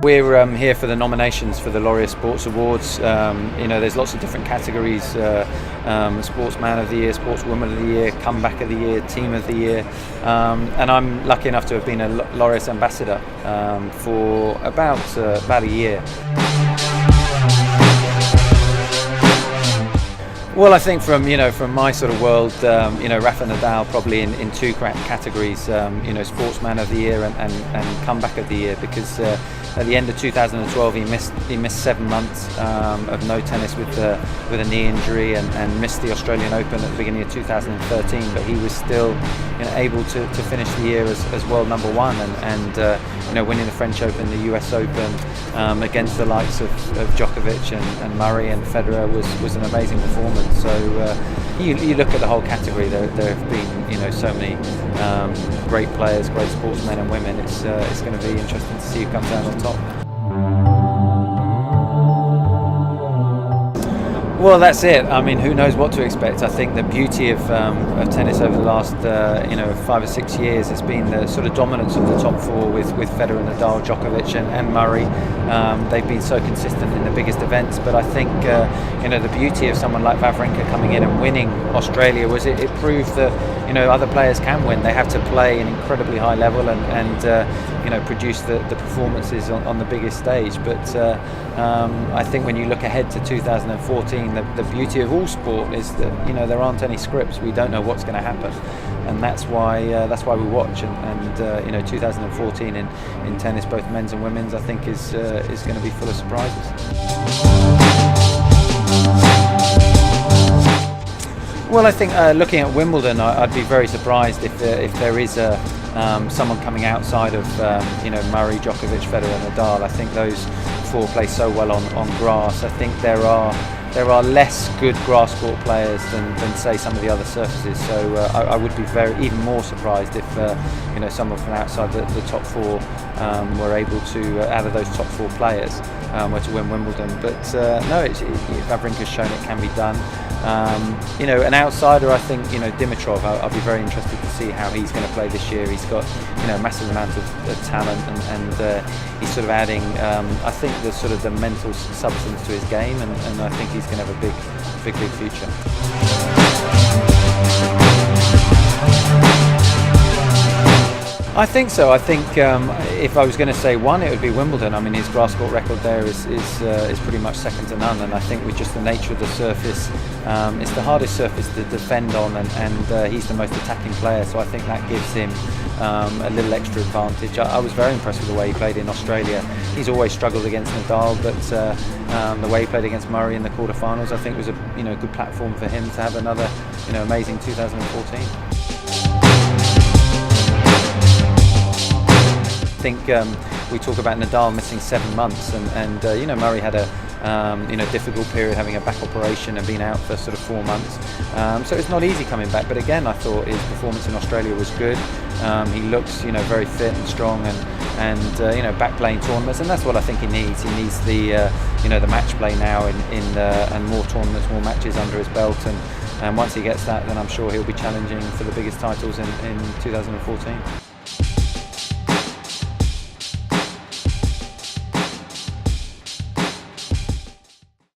we're here for the nominations for the Laureus Sports Awards. There's lots of different categories: Sportsman of the Year, Sportswoman of the Year, Comeback of the Year, Team of the Year. And I'm lucky enough to have been a Laureus ambassador for about a year. Well, I think from my sort of world, Rafa Nadal probably in two categories, Sportsman of the Year and Comeback of the Year, because at the end of 2012 he missed 7 months of no tennis with a knee injury and missed the Australian Open at the beginning of 2013, but he was still able to finish the year as world number one and winning the French Open, the US Open against the likes of Djokovic and Murray and Federer was an amazing performance. So you look at the whole category, there have been so many great players, great sportsmen and women. It's going to be interesting to see who comes out on top. Well, that's it. I mean, who knows what to expect? I think the beauty of tennis over the last 5 or 6 years has been the sort of dominance of the top four with Federer, Nadal, Djokovic and Murray. They've been so consistent in the biggest events, but I think the beauty of someone like Wawrinka coming in and winning Australia was it proved that other players can win. They have to play an incredibly high level and produce the performances on the biggest stage. But I think when you look ahead to 2014, the beauty of all sport is that there aren't any scripts. We don't know what's going to happen, and that's why we watch. And 2014 in tennis, both men's and women's, I think is going to be full of surprises. Well, I think looking at Wimbledon, I'd be very surprised if there is someone coming outside of Murray, Djokovic, Federer, and Nadal. I think those four play so well on grass. I think there are less good grass court players than say some of the other surfaces. So I would be even more surprised if someone from outside the top four were able to, out of those top four players, were to win Wimbledon. But no, Wawrinka's shown it can be done. An outsider, I think, Dimitrov, I'll be very interested to see how he's going to play this year. He's got a massive amount of talent and he's sort of adding, I think, the mental substance to his game, and I think he's going to have a big future. I think so. I think if I was going to say one, it would be Wimbledon. I mean, his grass court record there is pretty much second to none, and I think with just the nature of the surface, it's the hardest surface to defend on, and he's the most attacking player, so I think that gives him a little extra advantage. I was very impressed with the way he played in Australia. He's always struggled against Nadal, but the way he played against Murray in the quarterfinals, I think was a good platform for him to have another amazing 2014. I think we talk about Nadal missing 7 months, and Murray had a difficult period, having a back operation and being out for sort of 4 months. So it's not easy coming back. But again, I thought his performance in Australia was good. He looks very fit and strong, and back playing tournaments, and that's what I think he needs. He needs the match play now and more tournaments, more matches under his belt, and once he gets that, then I'm sure he'll be challenging for the biggest titles in 2014.